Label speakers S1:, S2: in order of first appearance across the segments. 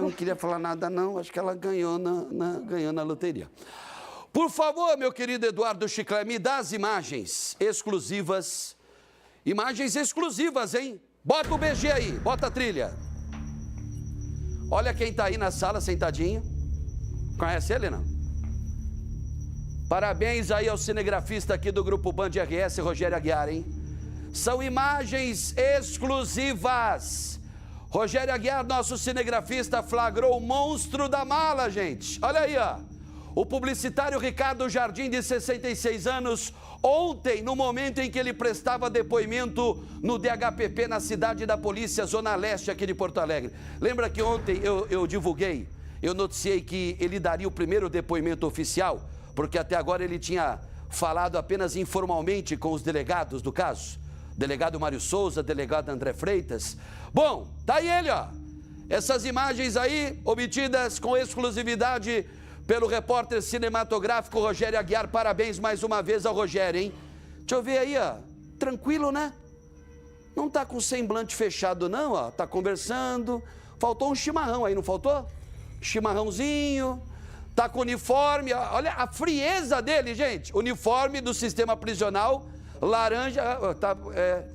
S1: não queria falar nada, não. Acho que ela ganhou ganhou na loteria. Por favor, meu querido Eduardo Chiclé, me dá as imagens exclusivas. Imagens exclusivas, hein? Bota o BG aí, bota a trilha. Olha quem tá aí na sala, sentadinho. Conhece ele, não? Parabéns aí ao cinegrafista aqui do Grupo Band RS, Rogério Aguiar, hein? São imagens exclusivas. Rogério Aguiar, nosso cinegrafista, flagrou o monstro da mala, gente. Olha aí, ó. O publicitário Ricardo Jardim, de 66 anos, ontem, no momento em que ele prestava depoimento no DHPP, na cidade da Polícia, Zona Leste, aqui de Porto Alegre. Lembra que ontem eu divulguei, eu noticiei que ele daria o primeiro depoimento oficial, porque até agora ele tinha falado apenas informalmente com os delegados do caso. Delegado Mário Souza, delegado André Freitas. Bom, tá aí ele, ó. Essas imagens aí, obtidas com exclusividade pelo repórter cinematográfico Rogério Aguiar. Parabéns mais uma vez ao Rogério, hein? Deixa eu ver aí, ó. Tranquilo, né? Não tá com o semblante fechado, não, ó. Tá conversando. Faltou um chimarrão aí, não faltou? Chimarrãozinho. Tá com uniforme. Olha a frieza dele, gente. Uniforme do sistema prisional. Laranja,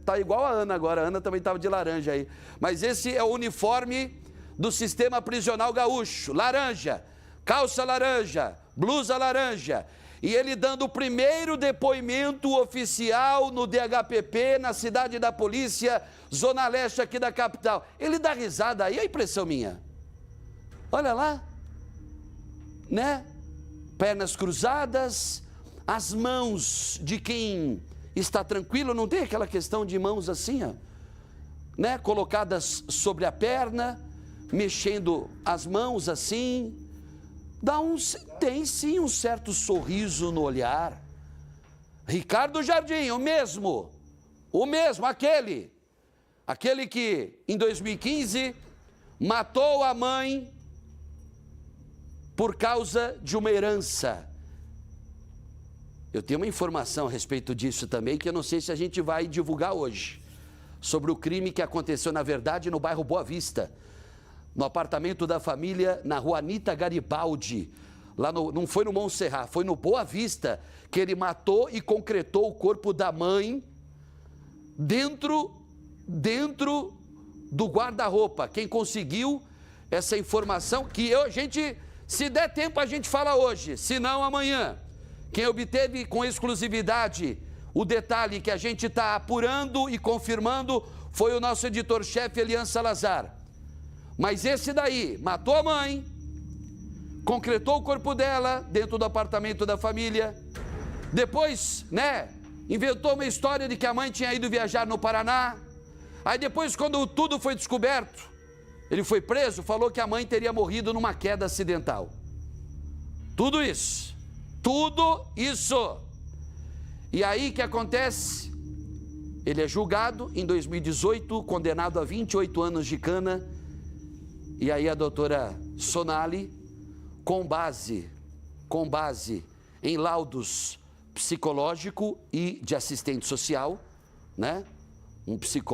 S1: tá igual a Ana agora. A Ana também tava de laranja aí. Mas esse é o uniforme do sistema prisional gaúcho. Laranja. Calça laranja, blusa laranja, e ele dando o primeiro depoimento oficial no DHPP, na cidade da Polícia, Zona Leste aqui da capital. Ele dá risada aí, é impressão minha. Olha lá, né? Pernas cruzadas, as mãos de quem está tranquilo, não tem aquela questão de mãos assim, ó, né? Colocadas sobre a perna, mexendo as mãos assim. Tem sim um certo sorriso no olhar. Ricardo Jardim, o mesmo, aquele que em 2015 matou a mãe por causa de uma herança. Eu tenho uma informação a respeito disso também, que eu não sei se a gente vai divulgar hoje, sobre o crime que aconteceu, na verdade, no bairro Boa Vista, no apartamento da família, na rua Anita Garibaldi, lá não foi no Montserrat, foi no Boa Vista, que ele matou e concretou o corpo da mãe dentro do guarda-roupa. Quem conseguiu essa informação, se der tempo a gente fala hoje, se não amanhã. Quem obteve com exclusividade o detalhe que a gente está apurando e confirmando foi o nosso editor-chefe Elian Salazar. Mas esse daí matou a mãe, concretou o corpo dela dentro do apartamento da família, depois, né, inventou uma história de que a mãe tinha ido viajar no Paraná. Aí depois, quando tudo foi descoberto, ele foi preso, falou que a mãe teria morrido numa queda acidental. Tudo isso. E aí o que acontece? Ele é julgado em 2018, condenado a 28 anos de cana. E aí a doutora Sonali, com base em laudos psicológico e de assistente social, né?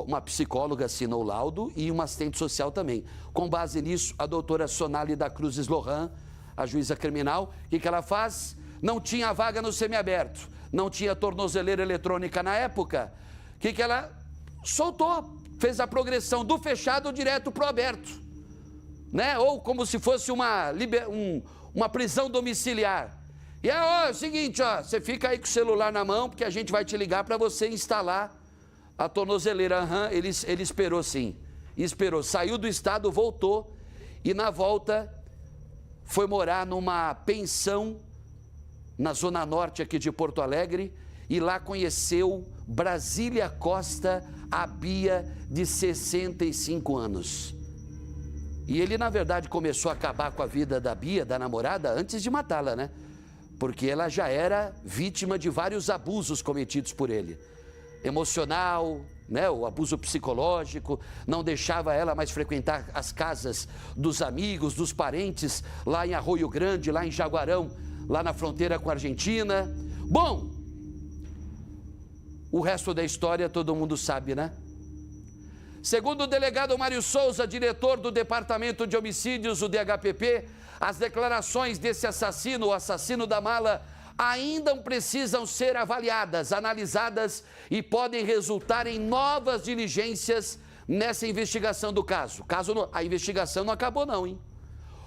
S1: Uma psicóloga assinou o laudo e uma assistente social também. Com base nisso, a doutora Sonali da Cruzes Lohan, a juíza criminal, o que ela faz? Não tinha vaga no semiaberto, não tinha tornozeleira eletrônica na época. O que ela soltou? Fez a progressão do fechado direto para o aberto, né? Ou como se fosse uma prisão domiciliar. E é o seguinte, ó, você fica aí com o celular na mão, porque a gente vai te ligar para você instalar a tornozeleira. Ele esperou sim, esperou, saiu do estado, voltou, e na volta foi morar numa pensão na Zona Norte aqui de Porto Alegre, e lá conheceu Brasília Costa, a Bia, de 65 anos. E ele, na verdade, começou a acabar com a vida da Bia, da namorada, antes de matá-la, né? Porque ela já era vítima de vários abusos cometidos por ele. Emocional, né? O abuso psicológico, não deixava ela mais frequentar as casas dos amigos, dos parentes, lá em Arroio Grande, lá em Jaguarão, lá na fronteira com a Argentina. Bom, o resto da história todo mundo sabe, né? Segundo o delegado Mário Souza, diretor do Departamento de Homicídios, o DHPP, as declarações desse assassino, o assassino da mala, ainda precisam ser avaliadas, analisadas e podem resultar em novas diligências nessa investigação do caso. A investigação não acabou não, hein?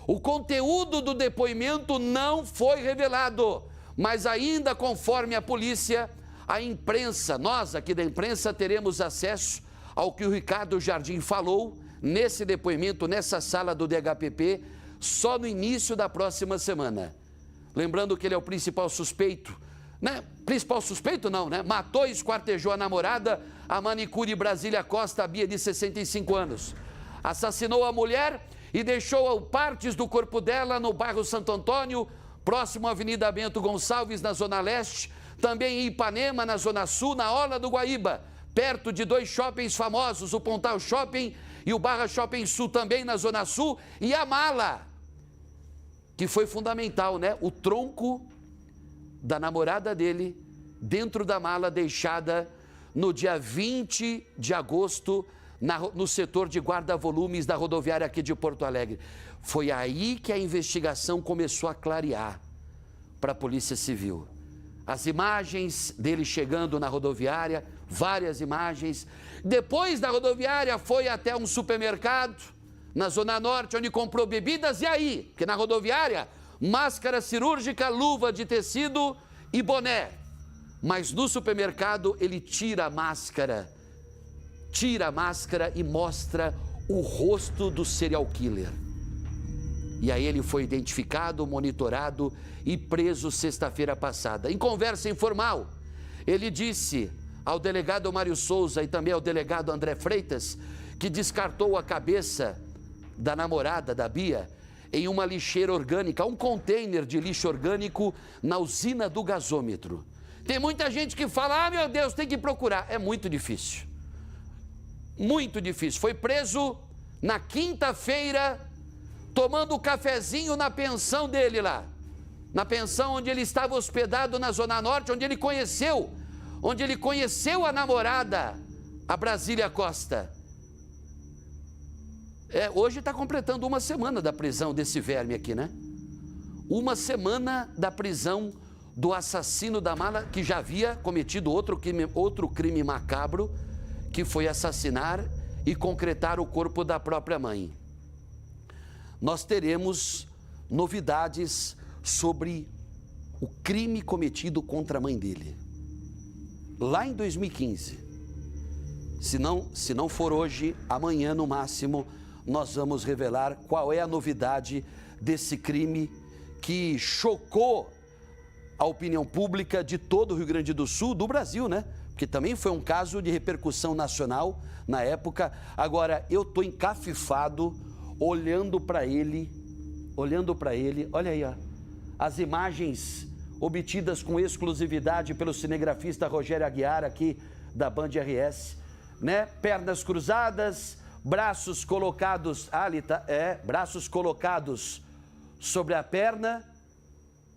S1: O conteúdo do depoimento não foi revelado, mas ainda conforme a polícia, a imprensa, nós aqui da imprensa teremos acesso ao que o Ricardo Jardim falou nesse depoimento, nessa sala do DHPP, só no início da próxima semana. Lembrando que ele é o principal suspeito, né? Principal suspeito não, né? Matou e esquartejou a namorada, a manicure Brasília Costa, a Bia, de 65 anos. Assassinou a mulher e deixou partes do corpo dela no bairro Santo Antônio, próximo à Avenida Bento Gonçalves, na Zona Leste, também em Ipanema, na Zona Sul, na Orla do Guaíba, perto de dois shoppings famosos, o Pontal Shopping e o Barra Shopping Sul, também na Zona Sul, e a mala, que foi fundamental, né? O tronco da namorada dele dentro da mala deixada no dia 20 de agosto no setor de guarda-volumes da rodoviária aqui de Porto Alegre. Foi aí que a investigação começou a clarear para a Polícia Civil. As imagens dele chegando na rodoviária, várias imagens. Depois da rodoviária foi até um supermercado na Zona Norte, onde comprou bebidas, e aí? Porque na rodoviária, máscara cirúrgica, luva de tecido e boné. Mas no supermercado ele tira a máscara e mostra o rosto do serial killer. E aí ele foi identificado, monitorado e preso sexta-feira passada. Em conversa informal, ele disse ao delegado Mário Souza e também ao delegado André Freitas que descartou a cabeça da namorada da Bia em uma lixeira orgânica, um container de lixo orgânico na usina do gasômetro. Tem muita gente que fala, meu Deus, tem que procurar. É muito difícil. Muito difícil. Foi preso na quinta-feira, tomando cafezinho na pensão dele lá. Na pensão onde ele estava hospedado na Zona Norte, onde ele conheceu a namorada, a Brasília Costa. Hoje está completando uma semana da prisão desse verme aqui, né? Uma semana da prisão do assassino da mala, que já havia cometido outro crime macabro, que foi assassinar e concretar o corpo da própria mãe. Nós teremos novidades sobre o crime cometido contra a mãe dele. Lá em 2015, se não for hoje, amanhã no máximo, nós vamos revelar qual é a novidade desse crime que chocou a opinião pública de todo o Rio Grande do Sul, do Brasil, né? Porque também foi um caso de repercussão nacional na época. Agora, eu estou encafifado olhando para ele, olha aí, ó, as imagens obtidas com exclusividade pelo cinegrafista Rogério Aguiar, aqui da Band RS, né? Pernas cruzadas, braços colocados, braços colocados sobre a perna,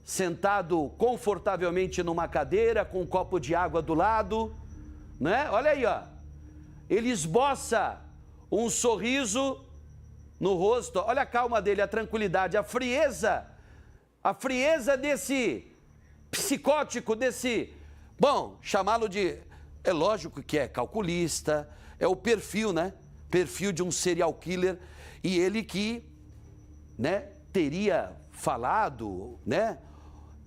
S1: sentado confortavelmente numa cadeira, com um copo de água do lado, né? Olha aí, ó. Ele esboça um sorriso no rosto. Olha a calma dele, a tranquilidade, a frieza desse psicótico, bom, chamá-lo de, é lógico que é calculista, é o perfil, né? Perfil de um serial killer, e ele que, né, teria falado, né,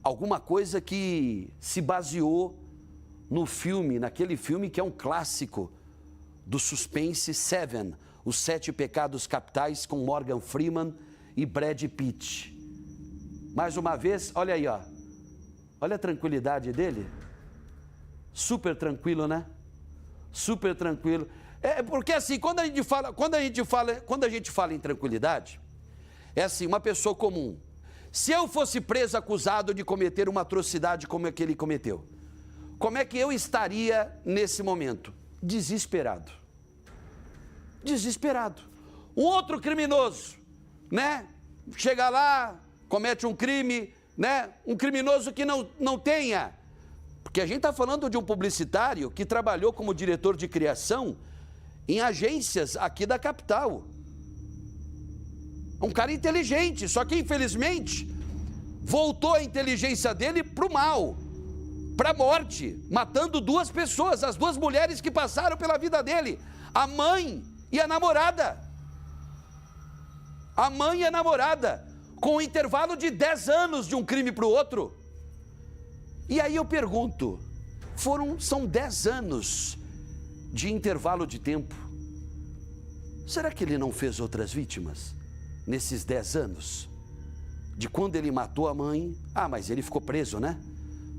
S1: alguma coisa que se baseou no filme, naquele filme que é um clássico do suspense, Seven, Os Sete Pecados Capitais, com Morgan Freeman e Brad Pitt. Mais uma vez, olha aí, ó. Olha a tranquilidade dele. Super tranquilo, né? Super tranquilo. Porque assim, quando a gente fala em tranquilidade, é assim, uma pessoa comum. Se eu fosse preso acusado de cometer uma atrocidade como a que ele cometeu, como é que eu estaria nesse momento? Desesperado. Desesperado. Um outro criminoso, né? Chega lá, comete um crime, né? Um criminoso que não tenha. Porque a gente está falando de um publicitário que trabalhou como diretor de criação em agências aqui da capital. Um cara inteligente, só que infelizmente voltou a inteligência dele para o mal, para a morte, matando 2 pessoas, as 2 mulheres que passaram pela vida dele, a mãe e a namorada. A mãe e a namorada, com um intervalo de 10 anos de um crime para o outro. E aí eu pergunto, são 10 anos de intervalo de tempo. Será que ele não fez outras vítimas nesses 10 anos? De quando ele matou a mãe, mas ele ficou preso, né?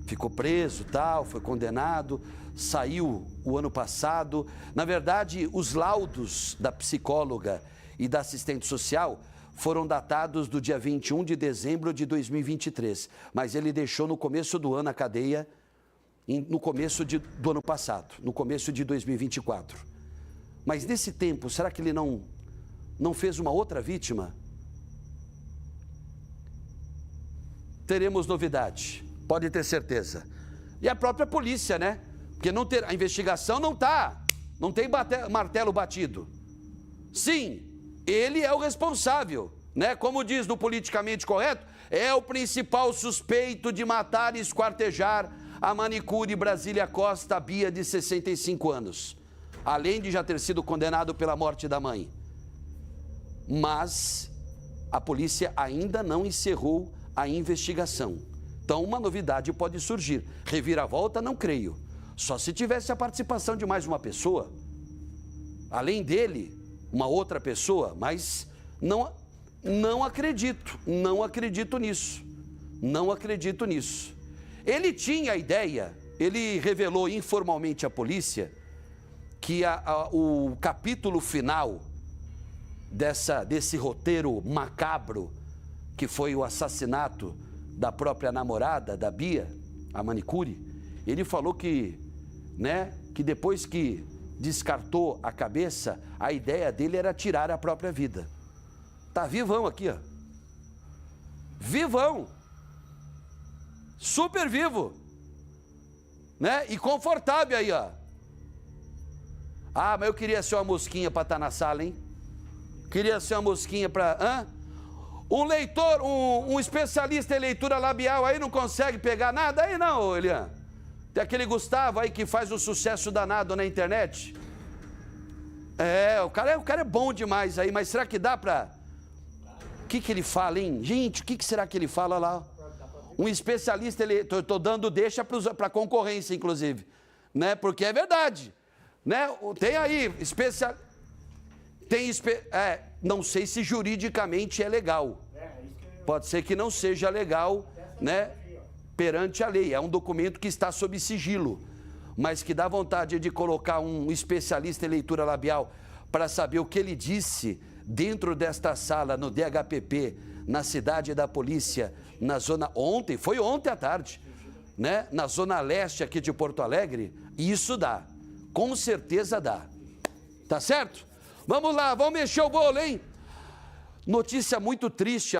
S1: Ficou preso, tal, foi condenado, saiu o ano passado. Na verdade, os laudos da psicóloga e da assistente social foram datados do dia 21 de dezembro de 2023, mas ele deixou no começo do ano a cadeia, no começo do ano passado, no começo de 2024. Mas nesse tempo, será que ele não fez uma outra vítima? Teremos novidade, pode ter certeza. E a própria polícia, né? Porque a investigação não tem martelo batido. Sim, ele é o responsável, né? Como diz no politicamente correto, é o principal suspeito de matar e esquartejar a manicure Brasília Costa Bia, de 65 anos. Além de já ter sido condenado pela morte da mãe. Mas a polícia ainda não encerrou a investigação. Então uma novidade pode surgir. Reviravolta, não creio. Só se tivesse a participação de mais uma pessoa. Além dele, uma outra pessoa, mas não acredito nisso. Não acredito nisso. Ele tinha a ideia, ele revelou informalmente à polícia que o capítulo final desse roteiro macabro, que foi o assassinato da própria namorada, da Bia, a manicure, ele falou que depois que descartou a cabeça, a ideia dele era tirar a própria vida. Tá vivão aqui, ó. Vivão. Super vivo. Né? E confortável aí, ó. Mas eu queria ser uma mosquinha para estar na sala, hein? Queria ser uma mosquinha para... Um leitor, um especialista em leitura labial aí não consegue pegar nada? Aí não, Elian. Tem aquele Gustavo aí que faz um sucesso danado na internet. O cara é bom demais aí, mas será que dá pra... O que ele fala, hein? Gente, o que será que ele fala lá? Um especialista, tô dando deixa pra concorrência, inclusive. Né? Porque é verdade. Né? Tem aí, não sei se juridicamente é legal. Pode ser que não seja legal, né? Perante a lei. É um documento que está sob sigilo, mas que dá vontade de colocar um especialista em leitura labial para saber o que ele disse dentro desta sala no DHPP, na cidade da polícia, na zona... Foi ontem à tarde, né? Na zona leste aqui de Porto Alegre. E isso dá, com certeza dá. Tá certo? Vamos lá, vamos mexer o bolo, hein? Notícia muito triste.